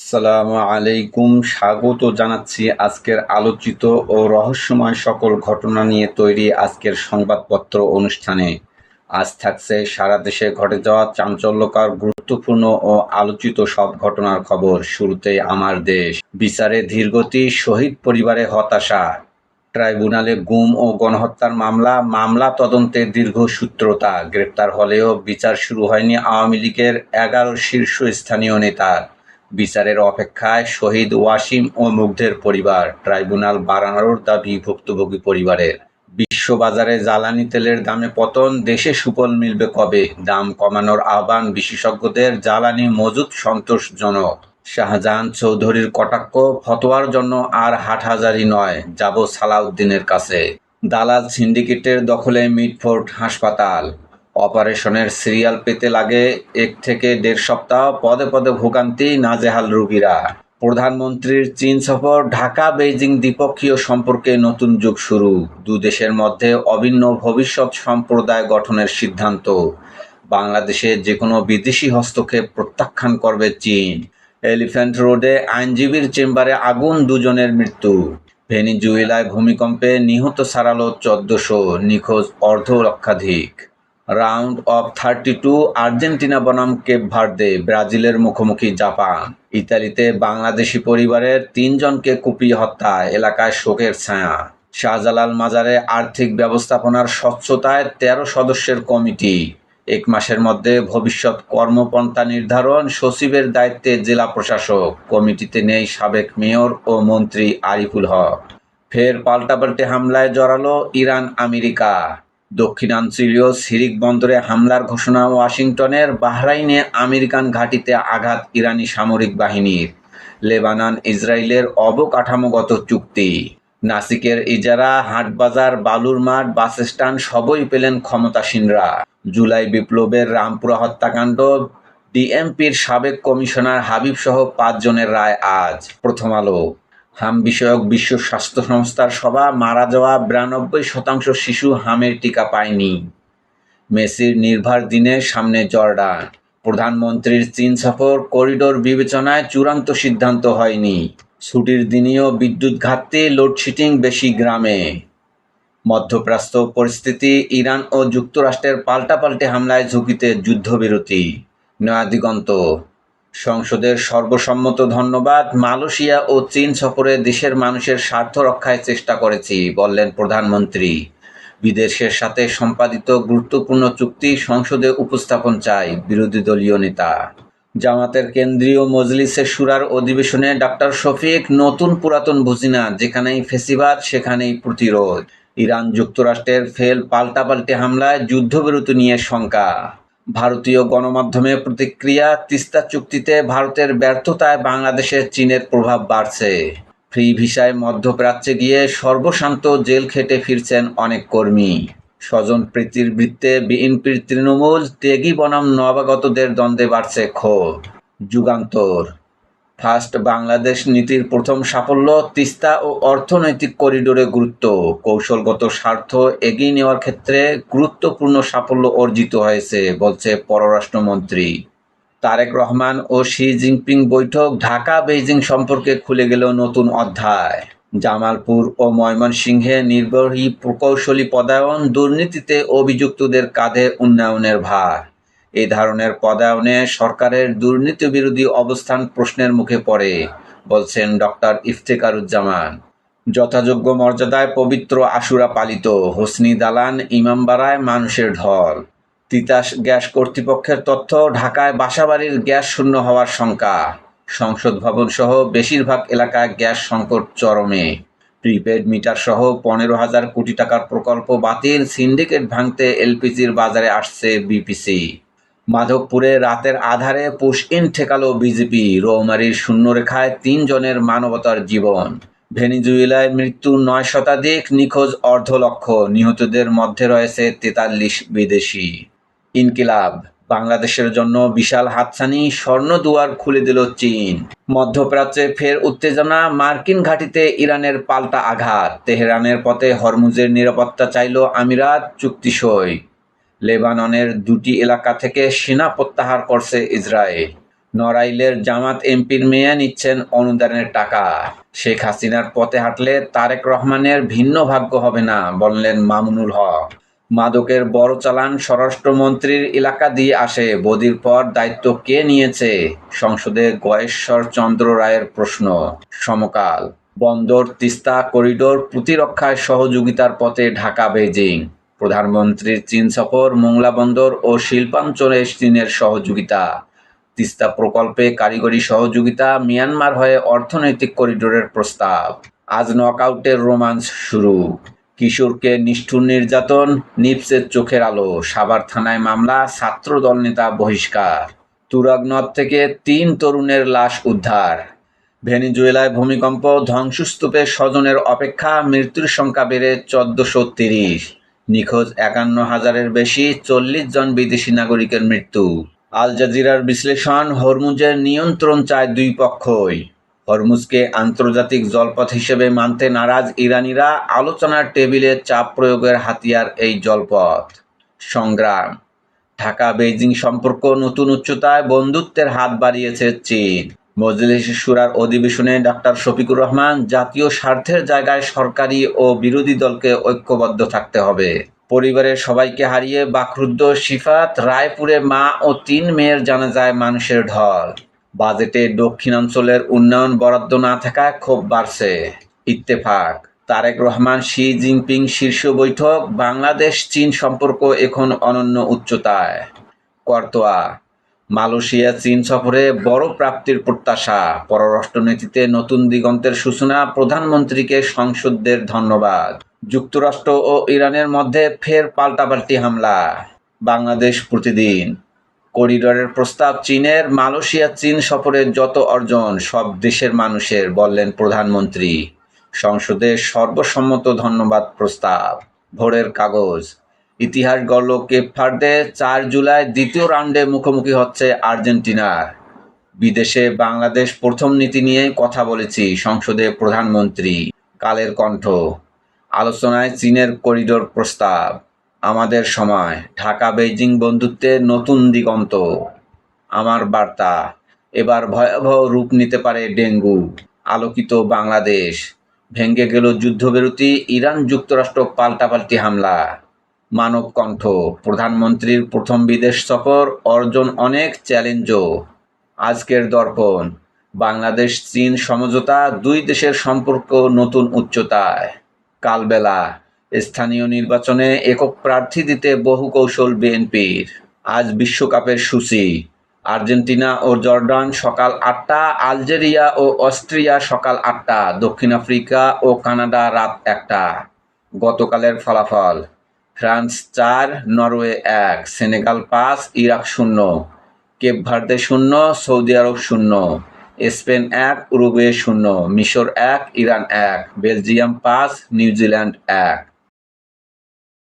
আসসালামু আলাইকুম। স্বাগত জানাচ্ছি আজকের আলোচিত ও রহস্যময় সকল ঘটনা নিয়ে তৈরি আজকের সংবাদপত্র অনুষ্ঠানে। আজ থাকছে সারা দেশে ঘটে যাওয়া চাঞ্চল্যকর, গুরুত্বপূর্ণ ও আলোচিত সব ঘটনার খবর। শুরুতেই আমার দেশ। বিচারে ধীরগতি, শহীদ পরিবারে হতাশা। ট্রাইব্যুনালে গুম ও গণহত্যার মামলা তদন্তে দীর্ঘসূত্রতা। গ্রেপ্তার হলেও বিচার শুরু হয়নি আওয়ামী লীগের ১১ শীর্ষস্থানীয় নেতার। বিচারের অপেক্ষায় শহীদ ওয়াসিম ও মুগ্ধের পরিবার। ট্রাইব্যুনাল বাড়ানোর দাবি ভুক্তভোগী পরিবারের। বিশ্ববাজারে জ্বালানি তেলের দামে পতন, দেশে সুফল মিলবে কবে? দাম কমানোর আহ্বান বিশেষজ্ঞদের। জ্বালানি মজুত সন্তোষজনক। শাহজাহান চৌধুরীর কটাক্ষ, ফতোয়ার জন্য আর হাটহাজারি নয়, যাব সালাউদ্দিনের কাছে। দালাল সিন্ডিকেটের দখলে মিটফোর্ড হাসপাতাল। অপারেশনের সিরিয়াল পেতে লাগে ১ থেকে ১.৫ সপ্তাহ। পদে পদে ভোগান্তি, নাজেহাল রোগীরা। প্রধানমন্ত্রীর চীন সফর। ঢাকা বেইজিং দ্বিপক্ষীয় সম্পর্কে নতুন যুগ শুরু। দুদেশের মধ্যে অভিন্ন ভবিষ্যৎ সম্প্রদায় গঠনের সিদ্ধান্ত। বাংলাদেশে যেকোনো বিদেশি হস্তক্ষেপ প্রত্যাখ্যান করবে চীন। এলিফ্যান্ট রোডে আইনজীবীর চেম্বারে আগুন, ২ জনের মৃত্যু। ভেনেজুয়েলায় ভূমিকম্পে নিহত ছাড়ালো ১৪০০, নিখোঁজ অর্ধলক্ষাধিক। রাউন্ড অফ 32, আর্জেন্টিনা বনাম কেপ ভার্দে, ব্রাজিলের মুখোমুখি জাপান। ইতালিতে বাংলাদেশি পরিবারের ৩ জনকে কুপিয়ে হত্যা, এলাকায় শোকের ছায়া। শাহজালাল মাজারে আর্থিক ব্যবস্থাপনার স্বচ্ছতায় ১৩ সদস্যের কমিটি। ১ মাসের মধ্যে ভবিষ্যৎ কর্মপন্থা নির্ধারণ, সচিবের দায়িত্বে জেলা প্রশাসক। কমিটিতে নেই সাবেক মেয়র ও মন্ত্রী আরিফুল হক। ফের পাল্টাপাল্টি হামলায় জড়ালো ইরান আমেরিকা। দক্ষিণাঞ্চলীয় সিরিক বন্দরে হামলার ঘোষণা ওয়াশিংটনের। বাহরাইনে আমেরিকান ঘাঁটিতে আঘাত ইরানি সামরিক বাহিনীর। লেবানন ইসরায়েলের অবকাঠামোগত চুক্তি। নাসিকের ইজারা, হাটবাজার, বালুর মাঠ, বাসস্ট্যান্ড সবই পেলেন ক্ষমতাসীনরা। জুলাই বিপ্লবের রামপুরা হত্যাকাণ্ড। ডিএমপির সাবেক কমিশনার হাবিবসহ ৫ জনের রায় আজ। প্রথম আলো। হাম বিষয়ক বিশ্ব স্বাস্থ্য সংস্থার সভা। মারা যাওয়া ৯২% শিশু হামের টিকা পায়নি। মেসির নির্ভার দিনে সামনে জর্ডান। প্রধানমন্ত্রীর চীন সফর। করিডোর বিবেচনায় চূড়ান্ত সিদ্ধান্ত হয়নি। ছুটির দিনেও বিদ্যুৎ ঘাটতি, লোডশেডিং বেশি গ্রামে। মধ্যপ্রাচ্য পরিস্থিতি। ইরান ও যুক্তরাষ্ট্রের পাল্টাপাল্টি হামলায় ঝুঁকিতে যুদ্ধবিরতি। নয়াদিগন্ত। সংসদের সর্বসম্মত ধন্যবাদ। মালয়েশিয়া ও চীন সফরে দেশের মানুষের স্বার্থ রক্ষায় চেষ্টা করেছি, বললেন প্রধানমন্ত্রী। বিদেশের সাথে সম্পাদিত গুরুত্বপূর্ণ চুক্তি সংসদে উপস্থাপন চাই বিরোধী দলীয় নেতা। জামাতের কেন্দ্রীয় মজলিসে শুরার অধিবেশনে ডাক্তার শফিক, নতুন পুরাতন বুঝি না, যেখানেই ফেসিবাদ সেখানেই প্রতিরোধ। ইরান যুক্তরাষ্ট্রের ফের পাল্টাপাল্টি হামলায় যুদ্ধবিরতি নিয়ে শঙ্কা। ভারতীয় গণমাধ্যমে প্রতিক্রিয়া। তিস্তা চুক্তিতে ভারতের ব্যর্থতায় বাংলাদেশে চীনের প্রভাব বাড়ছে। ফ্রি ভিসায় মধ্যপ্রাচ্যে গিয়ে সর্বশান্ত জেল খেটে ফিরছেন অনেক কর্মী। স্বজন প্রীতির বৃত্তে বিএনপির তৃণমূল। ত্যাগী বনাম নবাগতদের দ্বন্দ্বে বাড়ছে ক্ষোভ। যুগান্তর। ফার্স্ট বাংলাদেশ নীতির প্রথম সাফল্য। তিস্তা ও অর্থনৈতিক করিডোরে গুরুত্ব। কৌশলগত স্বার্থ এগিয়ে নেওয়ার ক্ষেত্রে গুরুত্বপূর্ণ সাফল্য অর্জিত হয়েছে, বলছে পররাষ্ট্রমন্ত্রী। তারেক রহমান ও শি জিনপিং বৈঠক। ঢাকা বেইজিং সম্পর্কে খুলে গেল নতুন অধ্যায়। জামালপুর ও ময়মনসিংহে নির্বাহী প্রকৌশলী পদায়ন। দুর্নীতিতে অভিযুক্তদের কাঁধে উন্নয়নের ভার। এই ধরনের পদায়নে সরকারের দুর্নীতিবিরোধী অবস্থান প্রশ্নের মুখে পড়ে, বলছেন ডক্টর ইফতেখারুজ্জামান। যথাযোগ্য মর্যাদায় পবিত্র আশুরা পালিত। হোসনি দালান, ইমামবাড়ায় মানুষের ঢল। তিতাস গ্যাস কর্তৃপক্ষের তথ্য, ঢাকায় বাসাবাড়ির গ্যাস শূন্য হওয়ার শঙ্কা। সংসদ ভবন সহ বেশিরভাগ এলাকায় গ্যাস সংকট চরমে। প্রিপেড মিটার সহ ১৫,০০০ কোটি টাকার প্রকল্প বাতিল। সিন্ডিকেট ভাঙতে এলপিজির বাজারে আসছে বিপিসি। মাধবপুরে রাতের আধারে পুশ ইন ঠেকালো বিজেপি। রৌমারীর শূন্যরেখায় ৩ জনের মানবতার জীবন। ভেনেজুয়েলায় মৃত্যু ৯ শতাধিক, নিখোঁজ অর্ধলক্ষ। নিহতদের মধ্যে রয়েছে ৪৩ বিদেশি। ইনকিলাব। বাংলাদেশের জন্য বিশাল হাতছানি। স্বর্ণদুয়ার খুলে দিল চীন। মধ্যপ্রাচ্যে ফের উত্তেজনা। মার্কিন ঘাঁটিতে ইরানের পাল্টা আঘাত। তেহরানের পথে হরমুজের নিরাপত্তা চাইল আমিরাত। চুক্তি সই। লেবাননের ২টি এলাকা থেকে সেনা প্রত্যাহার করছে ইসরায়েল। নড়াইলের জামাত এমপির মেয়ে নিচ্ছেন অনুদানের টাকা। শেখ হাসিনার পথে হাঁটলে তারেক রহমানের ভিন্ন ভাগ্য হবে না, বললেন মামুনুল হক। মাদকের বড় চালান স্বরাষ্ট্রমন্ত্রীর এলাকা দিয়ে আসে, বদির পর দায়িত্ব কে নিয়েছে? সংসদে গয়েশ্বর চন্দ্র রায়ের প্রশ্ন। সমকাল। বন্দর তিস্তা করিডোর প্রতিরক্ষায় সহযোগিতার পথে ঢাকা বেইজিং। প্রধানমন্ত্রীর চীন সফর, মোংলা বন্দর ও শিল্পাঞ্চলে চীনের সহযোগিতা। তিস্তা প্রকল্পে কারিগরি সহযোগিতা, মিয়ানমার হয়ে অর্থনৈতিক করিডোরের প্রস্তাব। আজ নকআউটের রোমাঞ্চ শুরু। কিশোরকে নিষ্ঠুর নির্যাতন, নিপসের চোখের আলো। সাভার থানায় মামলা, ছাত্রদল নেতা বহিষ্কার। তুরাগ নদ থেকে ৩ তরুণের লাশ উদ্ধার। ভেনেজুয়েলায় ভূমিকম্প, ধ্বংসস্তূপে স্বজনের অপেক্ষা, মৃত্যুর সংখ্যা বেড়ে ১৪৩০। নিখোঁজ ৫১,০০০-এর বেশি, ৪০ জন বিদেশি নাগরিকের মৃত্যু। আল জাজিরার বিশ্লেষণ, হরমুজের নিয়ন্ত্রণ চায় দুই পক্ষই। হরমুজকে আন্তর্জাতিক জলপথ হিসেবে মানতে নারাজ ইরানিরা, আলোচনার টেবিলে চাপ প্রয়োগের হাতিয়ার এই জলপথ। সংগ্রাম। ঢাকা বেইজিং সম্পর্ক নতুন উচ্চতায়, বন্ধুত্বের হাত বাড়িয়েছে চীন। মজলিস শুরার অধিবেশনে ডাক্তার শফিকুর রহমান, জাতীয় স্বার্থের জায়গায় সরকারি ও বিরোধী দলকে ঐক্যবদ্ধ থাকতে হবে। পরিবারের সবাইকে হারিয়ে বাকরুদ্ধ শিফাত, রায়পুরে মা ও ৩ মেয়ের জানাজায় মানুষের ঢল। বাজেটে দক্ষিণাঞ্চলের উন্নয়ন বরাদ্দ না থাকায় ক্ষোভ বাড়ছে। ইত্তেফাক। তারেক রহমান শি জিনপিং শীর্ষ বৈঠক, বাংলাদেশ চীন সম্পর্ক এখন অনন্য উচ্চতায়। করতোয়া। মালয়েশিয়া চীন সফরে বড় প্রাপ্তির প্রত্যাশা, পররাষ্ট্রনীতিতে নতুন দিগন্তের সূচনা, প্রধানমন্ত্রীকে সংসদদের ধন্যবাদ। যুক্তরাষ্ট্র ও ইরানের মধ্যে ফের পাল্টাপাল্টি হামলা। বাংলাদেশ প্রতিদিন। করিডোরের প্রস্তাব চীনের, মালয়েশিয়া চীন সফরের যত অর্জন সব দেশের মানুষের, বললেন প্রধানমন্ত্রী। সংসদে সর্বসম্মত ধন্যবাদ প্রস্তাব। ভোরের কাগজ। ইতিহাস গড়ল কেপ ভার্দে, ৪ জুলাই দ্বিতীয় রাউন্ডে মুখোমুখি হচ্ছে আর্জেন্টিনার। বিদেশে বাংলাদেশ প্রথম নীতি নিয়ে কথা বলেছি, সংসদে প্রধানমন্ত্রী। কালের কণ্ঠ। আলোচনায় চীনের করিডোর প্রস্তাব। আমাদের সময়। ঢাকা বেইজিং বন্ধুত্বে নতুন দিগন্ত। আমার বার্তা। এবার ভয়াবহ রূপ নিতে পারে ডেঙ্গু। আলোকিত বাংলাদেশ। ভেঙে গেল যুদ্ধবিরতি, ইরান যুক্তরাষ্ট্র পাল্টাপাল্টি হামলা। মানব কণ্ঠ। প্রধানমন্ত্রীর প্রথম বিদেশ সফর, অর্জন অনেক, চ্যালেঞ্জও। আজকের দর্পণ। বাংলাদেশ চীন সমঝোতা, দুই দেশের সম্পর্ক নতুন উচ্চতায়। কালবেলা। স্থানীয় নির্বাচনে একক প্রার্থী দিতে বহু কৌশল বিএনপির। আজ বিশ্বকাপের সূচি। আর্জেন্টিনা ও জর্ডান সকাল ৮টা, আলজেরিয়া ও অস্ট্রিয়া সকাল ৮টা, দক্ষিণ আফ্রিকা ও কানাডা রাত ১টা। গতকালের ফলাফল। France ৪, Norway ১, Senegal ৫, Iraq ০, Cape Verde ০, Saudi Arab ০, Spain ১, Uruguay ০, মিশর ১, ইরান ১, বেলজিয়াম ৫, নিউজিল্যান্ড ১।